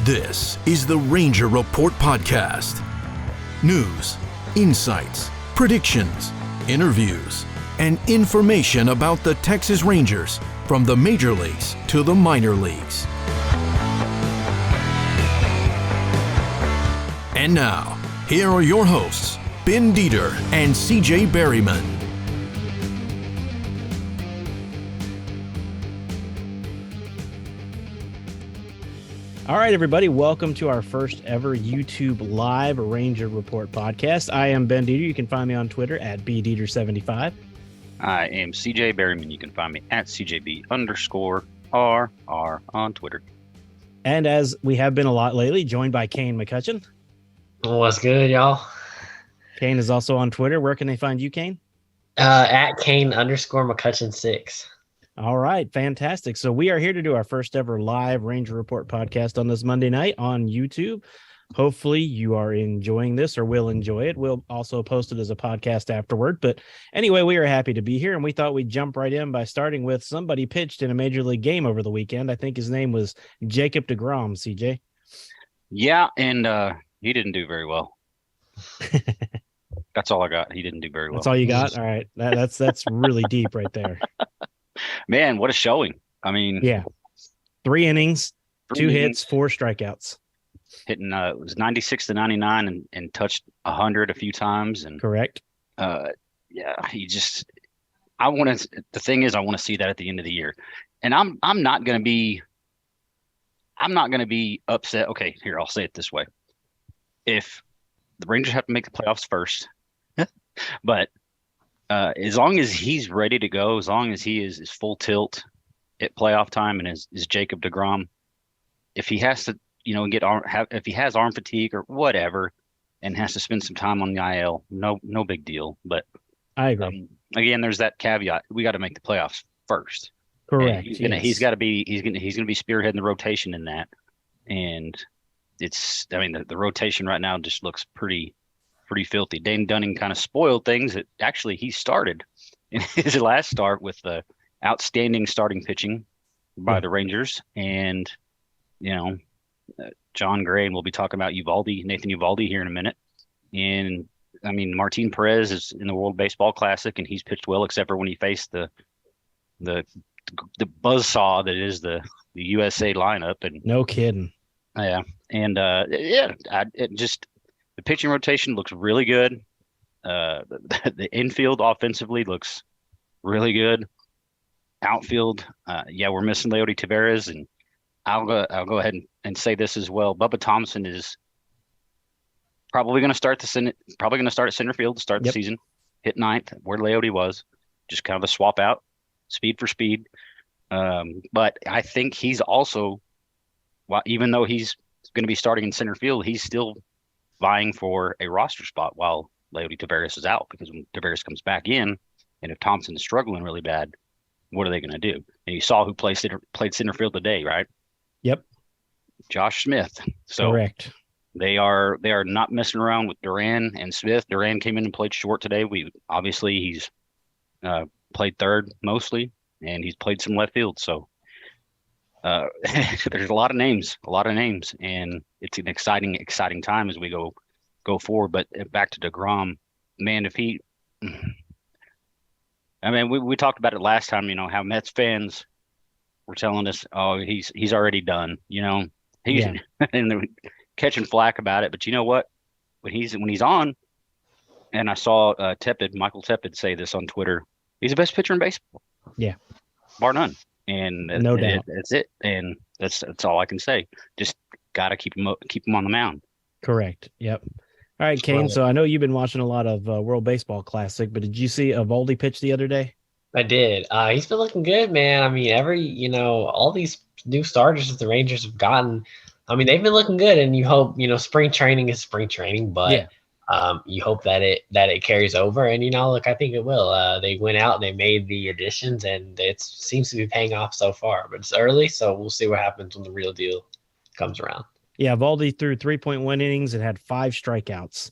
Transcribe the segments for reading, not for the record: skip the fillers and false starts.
This is the Ranger Report Podcast. News, insights, predictions, interviews, and information about the Texas Rangers from the major leagues to the minor leagues. And now, here are your hosts, Ben Dieter and CJ Berryman. All right, everybody, welcome to our first ever YouTube Live Ranger Report podcast. I am Ben Dieter. You can find me on Twitter at BDieter75. I am CJ Berryman. You can find me at CJB_RR on Twitter. And as we have been a lot lately, joined by Kane McCutcheon. What's good, y'all? Kane is also on Twitter. Where can they find you, Kane? At Kane_McCutcheon6. All right, fantastic. So we are here to do our first ever live Ranger Report podcast on this Monday night on YouTube. Hopefully you are enjoying this or will enjoy it. We'll also post it as a podcast afterward. But anyway, we are happy to be here, and we thought we'd jump right in by starting with somebody pitched in a major league game over the weekend. I think his name was Jacob deGrom, CJ. Yeah, and he didn't do very well. That's all I got. He didn't do very well. That's all you got? All right. That's really deep right there. Man, what a showing. I mean, yeah. 3 innings, 2 hits, 4 strikeouts. Hitting it was 96 to 99 and touched 100 a few times. And correct. Yeah, the thing is, I want to see that at the end of the year. And I'm not going to be upset. Okay, here, I'll say it this way. If the Rangers have to make the playoffs first, but as long as he's ready to go, as long as he is full tilt at playoff time and is Jacob deGrom, if he has to, if he has arm fatigue or whatever and has to spend some time on the IL, no big deal. But I agree. Again, there's that caveat. We got to make the playoffs first. Correct. He's gonna be spearheading the rotation in that. And the rotation right now just looks pretty filthy. Dane Dunning kind of spoiled things. That actually he started in his last start with the outstanding starting pitching by the Rangers, and John Gray, and we'll be talking about Nathan Uvalde here in a minute. And I mean, Martin Perez is in the World Baseball Classic, and he's pitched well, except for when he faced the buzzsaw that is the USA lineup. And no kidding. Yeah, and the pitching rotation looks really good. The infield offensively looks really good. Outfield, we're missing Leody Taveras, and I'll go ahead and say this as well. Bubba Thompson is probably going to start at center field to start the season. Hit ninth where Leody was, just kind of a swap out, speed for speed. But I think he's also, even though he's going to be starting in center field, he's still vying for a roster spot while Leody Taveras is out, because when Taveras comes back in, and if Thompson is struggling really bad, what are they going to do? And you saw who played center field today, right? Yep. Josh Smith. So correct. They are not messing around with Duran and Smith. Duran came in and played short today. He's played third mostly, and he's played some left field. So there's a lot of names, and it's an exciting time as we go forward. But back to deGrom, man, we talked about it last time, how Mets fans were telling us, oh, he's already done, and they're catching flack about it. But you know what? When he's on, and I saw Michael Tepid say this on Twitter, he's the best pitcher in baseball. Yeah. Bar none. And no doubt. That's it. And that's all I can say. Just got to keep him on the mound. Correct. Yep. All right, Kane. So I know you've been watching a lot of World Baseball Classic, but did you see Eovaldi pitch the other day? I did. He's been looking good, man. I mean, all these new starters that the Rangers have gotten, I mean, they've been looking good, and you hope, spring training is spring training, but you hope that it carries over, and look, I think it will. They went out and they made the additions, and it seems to be paying off so far. But it's early, so we'll see what happens when the real deal comes around. Yeah, Eovaldi threw 3.1 innings and had 5 strikeouts.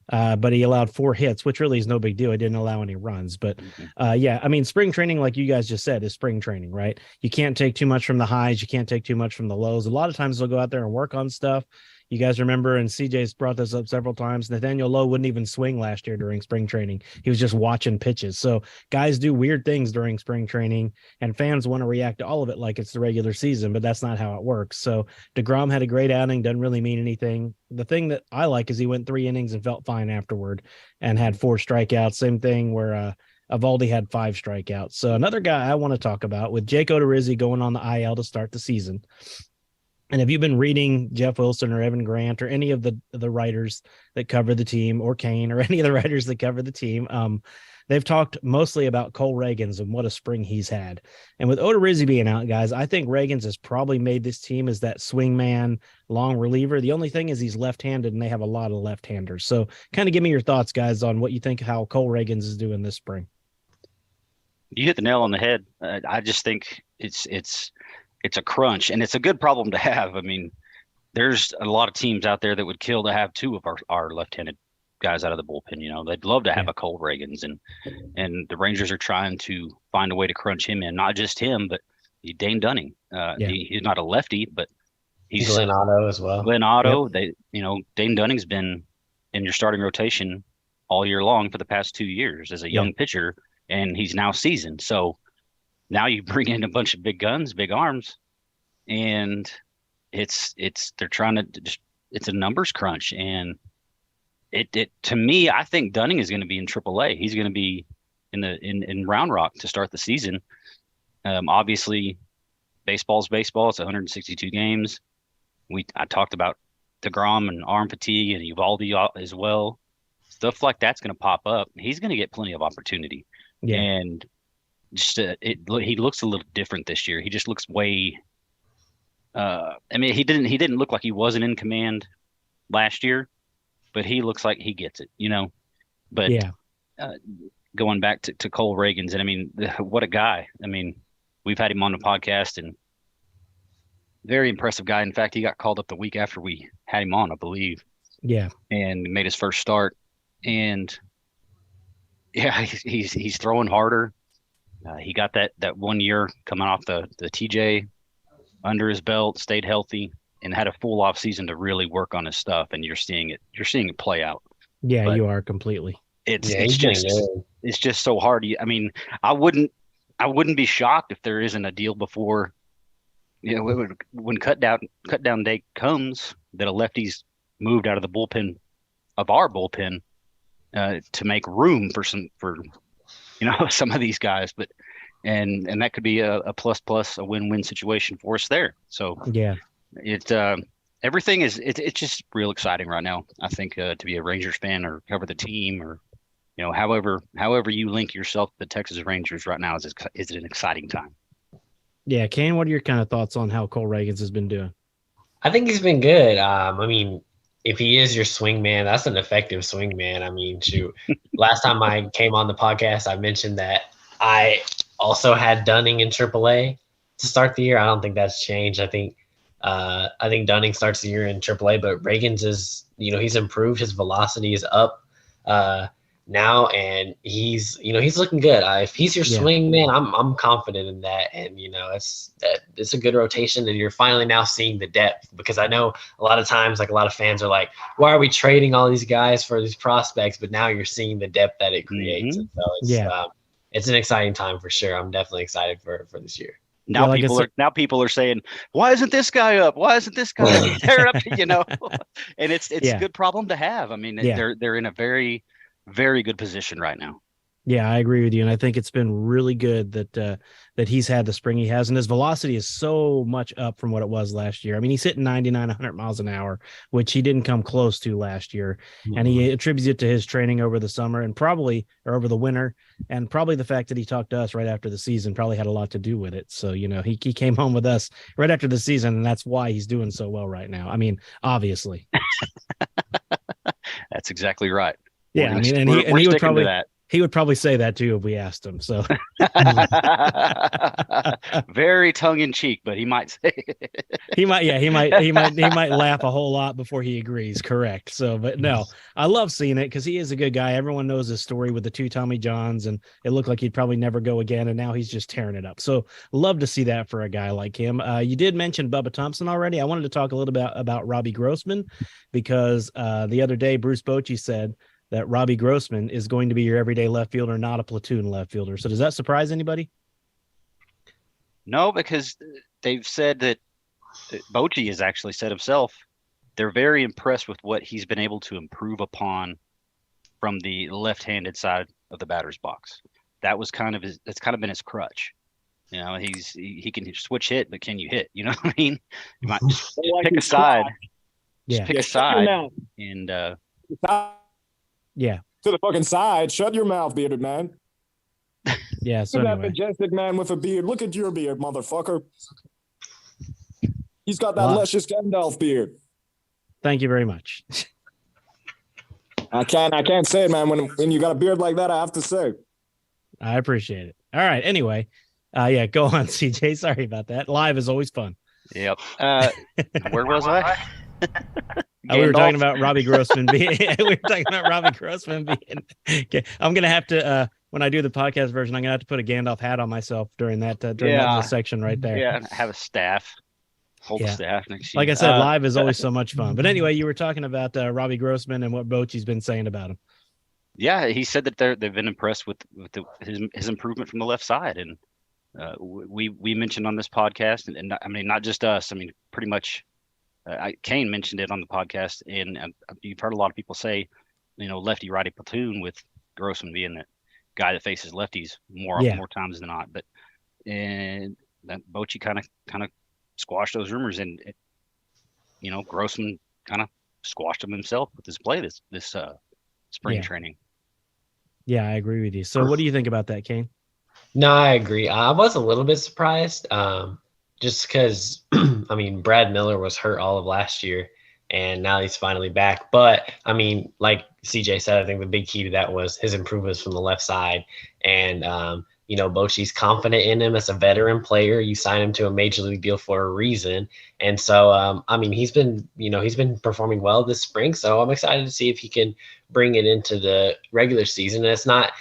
but he allowed 4 hits, which really is no big deal. He didn't allow any runs. But yeah, I mean, spring training, like you guys just said, is spring training, right? You can't take too much from the highs. You can't take too much from the lows. A lot of times they'll go out there and work on stuff. You guys remember, and CJ's brought this up several times, Nathaniel Lowe wouldn't even swing last year during spring training. He was just watching pitches. So guys do weird things during spring training, and fans want to react to all of it like it's the regular season, but that's not how it works. So DeGrom had a great outing, doesn't really mean anything. The thing that I like is he went 3 innings and felt fine afterward and had 4 strikeouts. Same thing where Evaldi had 5 strikeouts. So another guy I want to talk about, with Jake Odorizzi going on the IL to start the season. And if you've been reading Jeff Wilson or Evan Grant or any of the writers that cover the team, or Kane or any of the writers that cover the team, they've talked mostly about Cole Reagans and what a spring he's had. And with Odorizzi being out, guys, I think Reagans has probably made this team as that swingman, long reliever. The only thing is he's left-handed, and they have a lot of left-handers. So kind of give me your thoughts, guys, on what you think how Cole Reagans is doing this spring. You hit the nail on the head. I just think it's a crunch, and it's a good problem to have. I mean, there's a lot of teams out there that would kill to have 2 of our left-handed guys out of the bullpen. You know, they'd love to have a Cole Reagans, and the Rangers are trying to find a way to crunch him in. Not just him, but Dane Dunning. He's not a lefty, but he's Glenn Otto as well. Glenn Otto. Yep. Dane Dunning's been in your starting rotation all year long for the past 2 years as a young pitcher, and he's now seasoned. So now you bring in a bunch of big guns, big arms, and they're trying to just, it's a numbers crunch. And it to me, I think Dunning is going to be in AAA. He's going to be in Round Rock to start the season. Obviously, baseball's baseball. It's 162 games. I talked about DeGrom and arm fatigue and Evaldi as well. Stuff like that's going to pop up. He's going to get plenty of opportunity. Yeah. And just he looks a little different this year. He just looks way. I mean, he didn't look like he wasn't in command last year, but he looks like he gets it, But going back to Cole Reagans, and I mean, what a guy! I mean, we've had him on the podcast, and very impressive guy. In fact, he got called up the week after we had him on, I believe. Yeah, and made his first start, and he's throwing harder. He got that 1 year coming off the TJ under his belt, stayed healthy, and had a full off season to really work on his stuff. And you're seeing it play out. Yeah, but you are completely. It's just so hard. I mean, I wouldn't be shocked if there isn't a deal before, when cut down day comes, that a lefty's moved out of the bullpen of our bullpen to make room for some of these guys, but and that could be a plus a win-win situation for us there. So yeah, everything is it's just real exciting right now. I think to be a Rangers fan or cover the team, or however you link yourself to the Texas Rangers right now is an exciting time. Yeah, Kane, what are your kind of thoughts on how Cole Reagans has been doing? I think he's been good. I mean, if he is your swing man, that's an effective swing man. I mean, shoot. Last time I came on the podcast, I mentioned that I also had Dunning in AAA to start the year. I don't think that's changed. I think Dunning starts the year in AAA, but Reagans is, he's improved. His velocity is up now, and he's looking good. If he's your swing man, I'm confident in that. And it's a good rotation, and you're finally now seeing the depth, because I know a lot of times, like, a lot of fans are like, why are we trading all these guys for these prospects? But now you're seeing the depth that it creates. Mm-hmm. So it's an exciting time for sure. I'm definitely excited for this year. Now people are saying, why isn't this guy up? Why isn't this guy up? They're up, and it's a good problem to have. I mean, they're in a very, very good position right now. Yeah, I agree with you. And I think it's been really good that he's had the spring he has. And his velocity is so much up from what it was last year. I mean, he's hitting 99, 100 miles an hour, which he didn't come close to last year. Mm-hmm. And he attributes it to his training over the summer or over the winter. And probably the fact that he talked to us right after the season probably had a lot to do with it. So, he came home with us right after the season, and that's why he's doing so well right now. I mean, obviously. That's exactly right. Yeah, he would probably He would probably say that too if we asked him. So very tongue in cheek, but he might say he might laugh a whole lot before he agrees. Correct. So, but no, I love seeing it because he is a good guy. Everyone knows his story with the 2 Tommy Johns, and it looked like he'd probably never go again. And now he's just tearing it up. So love to see that for a guy like him. You did mention Bubba Thompson already. I wanted to talk a little bit about Robbie Grossman because the other day, Bruce Bochy said that Robbie Grossman is going to be your everyday left fielder, not a platoon left fielder. So does that surprise anybody? No, because they've said that Bochy has actually said himself, they're very impressed with what he's been able to improve upon from the left-handed side of the batter's box. That's kind of been his crutch. You know, he can switch hit, but can you hit? You know what I mean? You might just pick a side. Yeah. Pick a side and yeah. To the fucking side. Shut your mouth, bearded man. Yeah. So Look at anyway. that majestic man with a beard. Look at your beard, motherfucker. He's got that luscious Gandalf beard. Thank you very much. I can't say it, man. When you got a beard like that, I have to say. I appreciate it. All right. Anyway, yeah, go on, CJ. Sorry about that. Live is always fun. Yep. Where was I? We were talking about Robbie Grossman being. Okay. I'm gonna have to when I do the podcast version, I'm gonna have to put a Gandalf hat on myself during that that little section right there. Yeah, have a staff. Hold the staff next to you. Like I said, live is always so much fun. But anyway, you were talking about Robbie Grossman and what Bochy's been saying about him. Yeah, he said that they've been impressed with his improvement from the left side, and we mentioned on this podcast, and I mean not just us. I mean pretty much. Kane mentioned it on the podcast, and you've heard a lot of people say, you know, lefty righty platoon with Grossman being that guy that faces lefties more times than not. But and that Bochy kind of squashed those rumors, and you know, Grossman kind of squashed them himself with his play this spring training. Yeah, I agree with you. So what do you think about that, Kane? No, I agree. I was a little bit surprised. Just because, I mean, Brad Miller was hurt all of last year, and now he's finally back. But, I mean, like CJ said, I think the big key to that was his improvements from the left side. And, you know, Bochy's confident in him as a veteran player. You sign him to a major league deal for a reason. And so, I mean, he's been performing well this spring. So I'm excited to see if he can bring it into the regular season. And it's not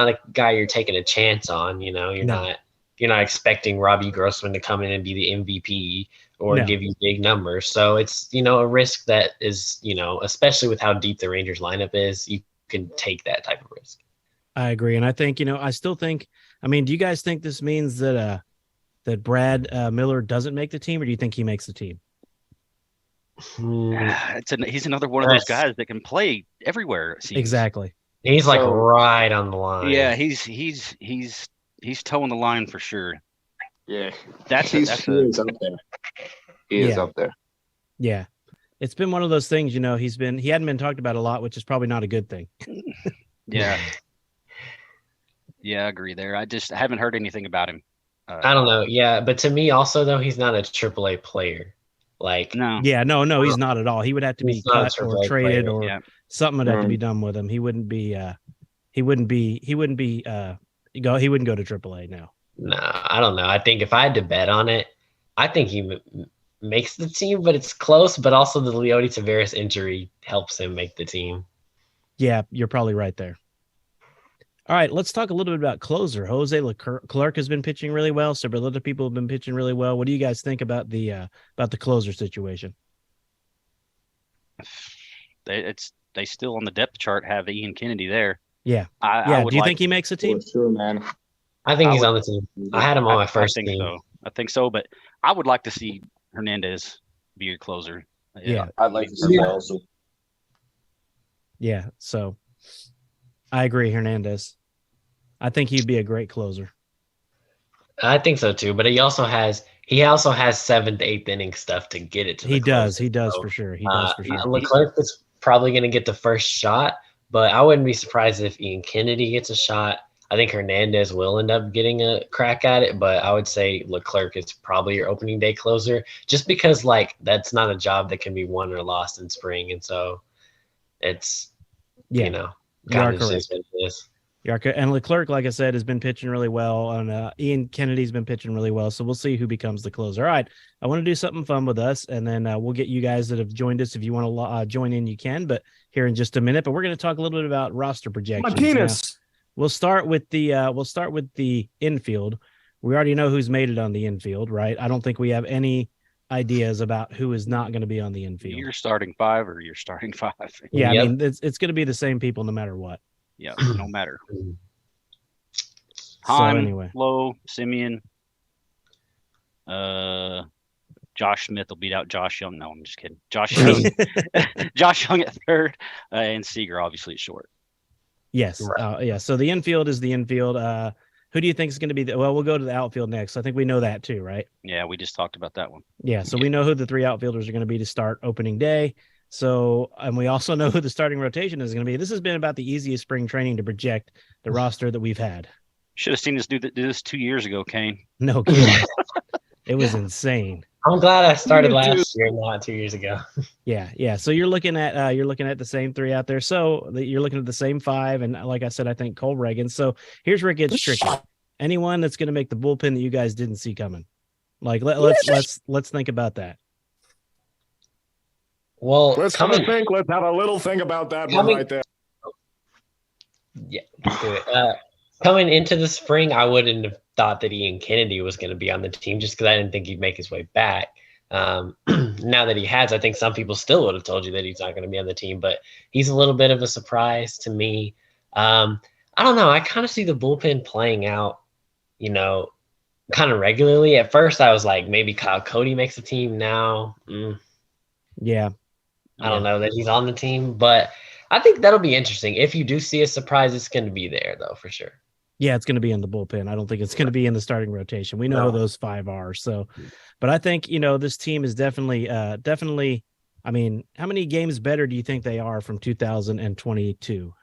a guy you're taking a chance on. You know, you're not expecting Robbie Grossman to come in and be the MVP or give you big numbers. So it's, you know, a risk that is, you know, especially with how deep the Rangers lineup is, you can take that type of risk. I agree. And I think, you know, I still think, I mean, do you guys think this means that Brad Miller doesn't make the team, or do you think he makes the team? He's another one of those guys that can play everywhere. Exactly. He's like right on the line. Yeah, he's towing the line for sure. Yeah, he is up there. He is up there. Yeah, it's been one of those things. You know, he hadn't been talked about a lot, which is probably not a good thing. Yeah, I agree there. I haven't heard anything about him. I don't know. Yeah, but to me also though, he's not a AAA player. Like no. Yeah, no, he's not at all. He would have to be cut or traded or something would have to be done with him. He wouldn't go. He wouldn't go to AAA now. No, I don't know. I think if I had to bet on it, I think he makes the team, but it's close. But also the Leody Taveras injury helps him make the team. Yeah, you're probably right there. All right, let's talk a little bit about closer. Jose Leclerc has been pitching really well. Several other people have been pitching really well. What do you guys think about the closer situation? They still on the depth chart have Ian Kennedy there. Yeah. Do you think he makes a team? Sure, man. I think he's on the team. I had him on my first team. I think so, but I would like to see Hernandez be a closer. Yeah. I'd like to see that also. Yeah, so I agree, Hernandez. I think he'd be a great closer. I think so too, but he also has 7th, 8th inning stuff to get it to the closer. He does for sure. Leclerc is probably going to get the first shot, but I wouldn't be surprised if Ian Kennedy gets a shot. I think Hernandez will end up getting a crack at it, but I would say Leclerc is probably your opening day closer just because, like, that's not a job that can be won or lost in spring. And so it's, you know, kind of just what it is. And Leclerc, like I said, has been pitching really well. And Ian Kennedy's been pitching really well. So we'll see who becomes the closer. All right. I want to do something fun with us. And then we'll get you guys that have joined us. If you want to join in, you can. But here in just a minute. But we're going to talk a little bit about roster projections. My penis. Now, we'll start with the infield. We already know who's made it on the infield, right? I don't think we have any ideas about who is not going to be on the infield. You're starting 5 or you're starting 5. Yeah, yep. I mean, it's going to be the same people no matter what. Yeah, no matter. So anyway, Lowe, Simeon, Josh Smith will beat out Josh Young. No, I'm just kidding. Josh Young, Josh Young at third, and Seager obviously at short. Yes, yeah. So the infield is the infield. Who do you think is going to be well, we'll go to the outfield next. I think we know that too, right? Yeah, we just talked about that one. Yeah, so we know who the 3 outfielders are going to be to start opening day. So, and we also know who the starting rotation is going to be. This has been about the easiest spring training to project the roster that we've had. Should have seen us do this 2 years ago, Kane. No kidding. It was insane. I'm glad I started last year, not 2 years ago. Yeah. So you're looking at the same 3 out there. So you're looking at the same 5, and like I said, I think Cole Reagan. So here's where it gets tricky. Anyone that's going to make the bullpen that you guys didn't see coming. Like let's think about that. Well, let's have a little think about that one right there. Yeah, do it. Coming into the spring, I wouldn't have thought that Ian Kennedy was going to be on the team just because I didn't think he'd make his way back. Now that he has, I think some people still would have told you that he's not going to be on the team, but he's a little bit of a surprise to me. I don't know. I kind of see the bullpen playing out, kind of regularly. At first, I was like, maybe Kyle Cody makes the team now. Yeah. I don't know that he's on the team, but I think that'll be interesting. If you do see a surprise, it's going to be there, though, for sure. Yeah, it's going to be in the bullpen. I don't think it's going to be in the starting rotation. We know who those 5 are. So, but I think, this team is definitely, I mean, how many games better do you think they are from 2022?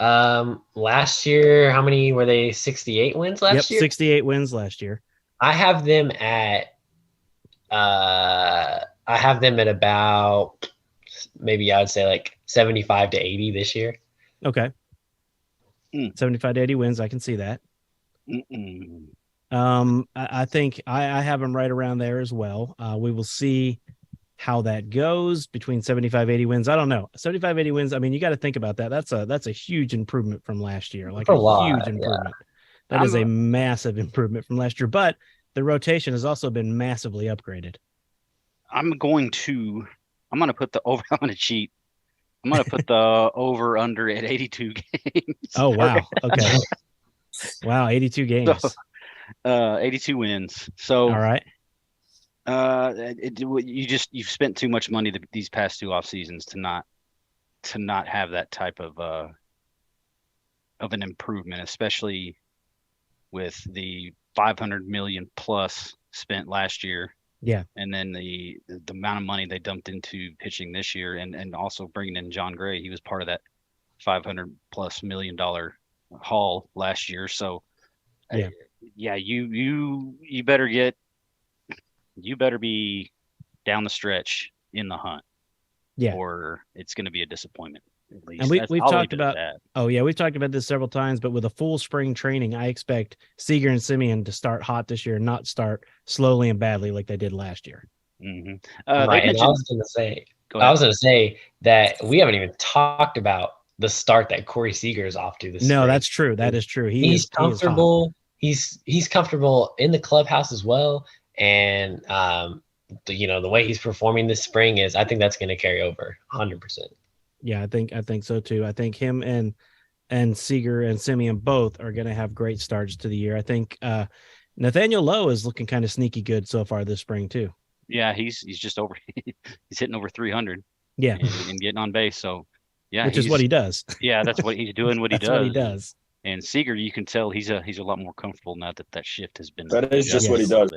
Last year, how many were they? 68 wins last year? 68 wins last year. I have them at about, maybe I would say like 75 to 80 this year. Okay. 75 to 80 wins. I can see that. I think I have them right around there as well. We will see how that goes between 75, 80 wins. I don't know. 75, 80 wins. I mean, you got to think about that. That's a huge improvement from last year. Like a huge improvement. Yeah. That is a massive improvement from last year, but the rotation has also been massively upgraded. I'm going to put the over. I'm going to cheat. I'm going to put the over under at 82 games. Oh, wow. Okay. Wow. 82 games. So, 82 wins. So, all right. You've spent too much money these past 2 off seasons to not have that type of an improvement, especially with the 500 million plus spent last year. Yeah. And then the amount of money they dumped into pitching this year and also bringing in John Gray. He was part of that $500+ million haul last year. So you better be down the stretch in the hunt. Yeah. Or it's going to be a disappointment. At least. And we've talked about we've talked about this several times, but with a full spring training, I expect Seager and Simeon to start hot this year, not start slowly and badly like they did last year. Right. And I was going to say that we haven't even talked about the start that Corey Seager is off to this spring. That's true. That is true. He's comfortable. He's comfortable in the clubhouse as well. And the way he's performing this spring I think that's going to carry over 100%. Yeah, I think so too. I think him and Seager and Simeon both are going to have great starts to the year. I think Nathaniel Lowe is looking kind of sneaky good so far this spring too. Yeah, he's just over. He's hitting over 300. Yeah, and getting on base. So yeah, which is what he does. Yeah, that's what he's doing. What he does. What he does. And Seager, you can tell he's a lot more comfortable now that shift has been. That is just what he does.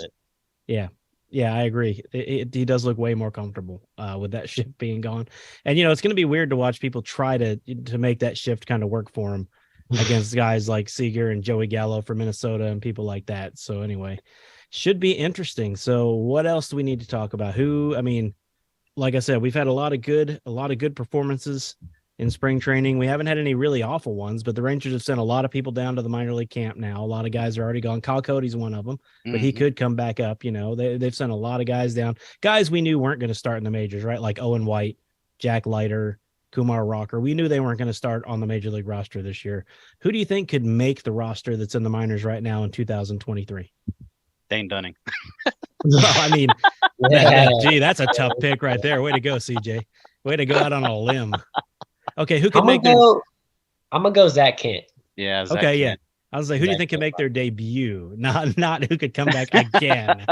Yeah, I agree. He does look way more comfortable with that shift being gone. And, it's going to be weird to watch people try to make that shift kind of work for him against guys like Seager and Joey Gallo for Minnesota and people like that. So anyway, should be interesting. So what else do we need to talk about? Like I said, we've had a lot of good performances in spring training. We haven't had any really awful ones, but the Rangers have sent a lot of people down to the minor league camp now. A lot of guys are already gone. Kyle Cody's one of them, but he could come back up. They've sent a lot of guys down. Guys we knew weren't going to start in the majors, right? Like Owen White, Jack Leiter, Kumar Rocker. We knew they weren't going to start on the major league roster this year. Who do you think could make the roster that's in the minors right now in 2023? Dane Dunning. Well, I mean, gee, that's a tough pick right there. Way to go, CJ. Way to go out on a limb. Okay, who could I'm gonna go Zach Kent. Yeah. Zach Okay, Kent. yeah. I was like, who do you think could make their debut? Not who could come back again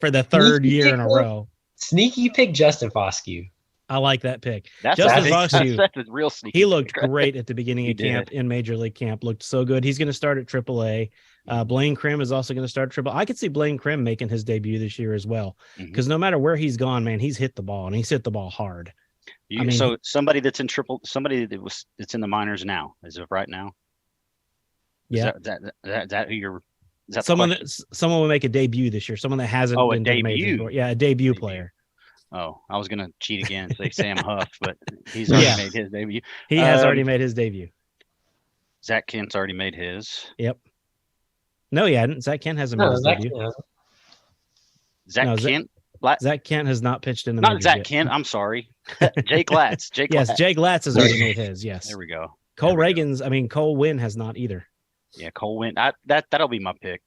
for the third year in a row. Sneaky pick Justin Foscue. I like that pick. Justin Foscue. That's a real sneaky. He looked great at the beginning of He camp in Major League camp. Looked so good. He's going to start at AAA. Blaine Krim is also going to start AAA. I could see Blaine Krim making his debut this year as well, because no matter where he's gone, man, he's hit the ball, and he's hit the ball hard. So somebody that's in that's in the minors now, as of right now. Yeah. Is that who you're? Is that someone will make a debut this year? Someone that hasn't been to the majors before. Yeah, a debut player. Oh, I was gonna cheat again, say Sam Huff, but he's already made his debut. He has already made his debut. Zach Kent's already made his. Yep. No, he hadn't. Zach Kent hasn't made his debut. Zach Kent has not pitched in the majors. Not Zach Kent. I'm sorry. Jake Latz. Jake Latz has already made his. Yes. There we go. Cole Winn has not either. Yeah, Cole Winn. That'll be my pick.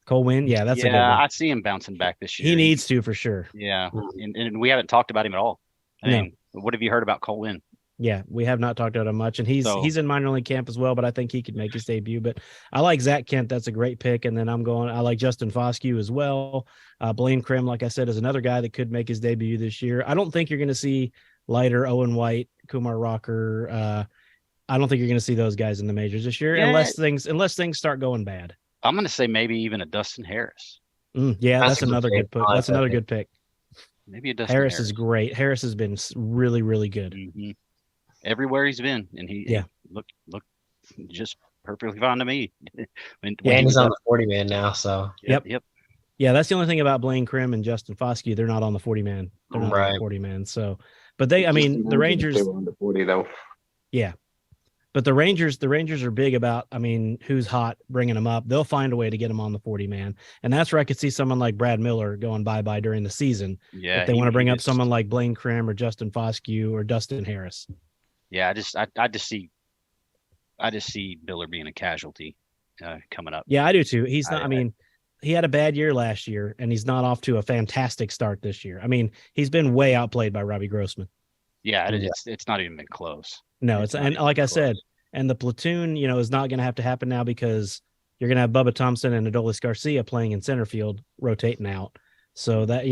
Cole Winn. Yeah, that's a good one. I see him bouncing back this year. He needs to for sure. Yeah, and we haven't talked about him at all. I mean, what have you heard about Cole Winn? Yeah, we have not talked about him much, and he's in minor league camp as well, but I think he could make his debut. But I like Zach Kent. That's a great pick. And then I like Justin Foscue as well. Blaine Krim, like I said, is another guy that could make his debut this year. I don't think you're going to see Leiter, Owen White, Kumar Rocker. I don't think you're going to see those guys in the majors this year unless things start going bad. I'm going to say maybe even a Dustin Harris. That's another good pick. That's another good pick. Maybe a Dustin Harris is great. Harris has been really, really good. Everywhere he's been, and he looked just perfectly fine to me. And he's on the 40-man now, so yep. Yeah, that's the only thing about Blaine Krim and Justin Foscue. They're not on the 40-man. They're not on the 40-man. So, but the Rangers. They were on the 40 though. Yeah, but the Rangers are big about. Who's hot, bringing them up. They'll find a way to get them on the 40-man, and that's where I could see someone like Brad Miller going bye during the season. Yeah, if they want to bring up someone like Blaine Krim or Justin Foscue or Dustin Harris. Yeah, I just see Miller being a casualty coming up. Yeah, I do too. He's not. He had a bad year last year, and he's not off to a fantastic start this year. He's been way outplayed by Robbie Grossman. Yeah, it's not even been close. No, and like I said, and the platoon, is not going to have to happen now because you're going to have Bubba Thompson and Adolis Garcia playing in center field, rotating out. So that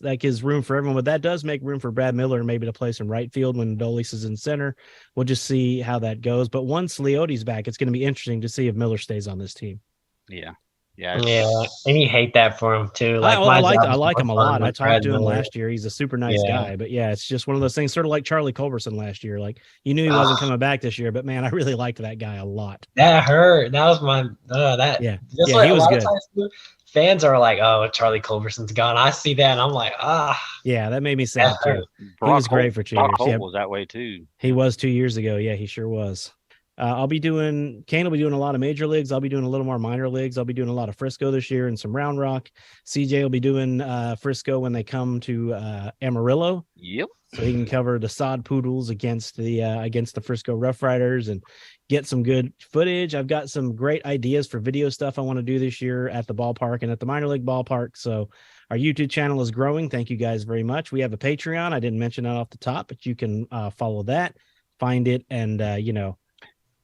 that gives room for everyone, but that does make room for Brad Miller maybe to play some right field when Adolis is in center. We'll just see how that goes. But once Leody's back, it's going to be interesting to see if Miller stays on this team. Yeah. And you hate that for him too. I like him a lot. I talked to him last year. He's a super nice guy, but it's just one of those things, sort of like Charlie Culberson last year. Like you knew he wasn't coming back this year, but man, I really liked that guy a lot. That hurt. That was my he was good. Fans are like, "Oh, Charlie Culberson's gone." I see that, and I'm like, Yeah, that made me sad too. He was great for 2 years. Brock Holt was that way too. He was 2 years ago. Yeah, he sure was. Kane will be doing a lot of major leagues. I'll be doing a little more minor leagues. I'll be doing a lot of Frisco this year and some Round Rock. CJ will be doing Frisco when they come to Amarillo. Yep. So he can cover the Sod Poodles against the Frisco Rough Riders and get some good footage. I've got some great ideas for video stuff I want to do this year at the ballpark and at the minor league ballpark. So our YouTube channel is growing. Thank you guys very much. We have a Patreon. I didn't mention that off the top, but you can follow that, find it, and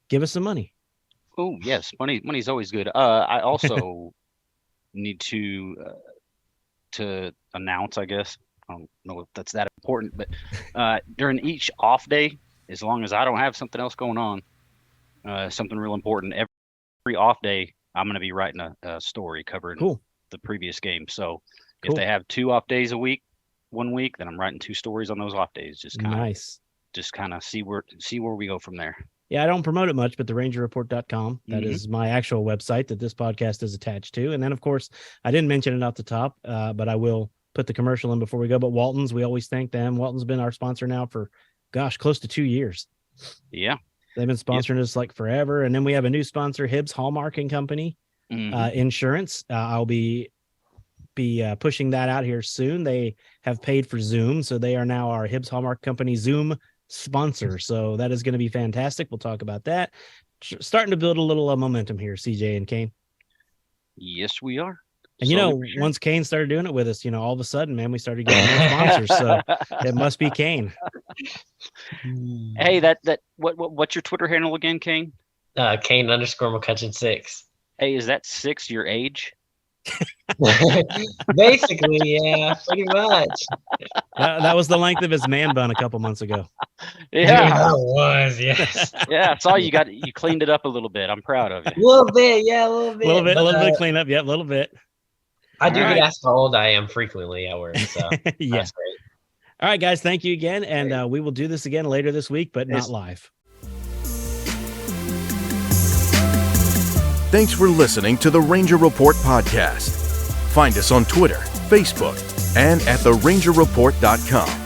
give us some money. Oh yes, money's always good. I also need to announce, I guess. I don't know if that's that important, but during each off day, as long as I don't have something else going on, something real important, every off day, I'm going to be writing a story covering the previous game. So if they have 2 off days one week, then I'm writing 2 stories on those off days. Just kind of see where we go from there. Yeah, I don't promote it much, but the rangerreport.com, that is my actual website that this podcast is attached to. And then, of course, I didn't mention it off the top, but I will put the commercial in before we go. But Walton's, we always thank them. Walton's been our sponsor now for gosh, close to 2 years. Yeah. They've been sponsoring us like forever. And then we have a new sponsor, Hibbs Hallmarking Company, Insurance. I'll be pushing that out here soon. They have paid for Zoom, so they are now our Hibbs Hallmark Company Zoom sponsor. So that is going to be fantastic. We'll talk about that. Starting to build a little momentum here, CJ and Kane. Yes, we are. And, you know, once Kane started doing it with us, you know, all of a sudden, man, we started getting more sponsors. So it must be Kane. Hey, what's your Twitter handle again, Kane? Kane_McCutcheon6. Hey, is that 6 your age? Basically, yeah, pretty much. That was the length of his man bun a couple months ago. Yeah, it was. Yes. Yeah, I saw you cleaned it up a little bit. I'm proud of you. A little bit, yeah, a little bit. A little bit of cleanup. Yeah, a little bit. I do get asked how old I am frequently at work, so yeah. That's great. All right, guys, thank you again, and we will do this again later this week, but not live. Thanks for listening to the Ranger Report podcast. Find us on Twitter, Facebook, and at therangerreport.com.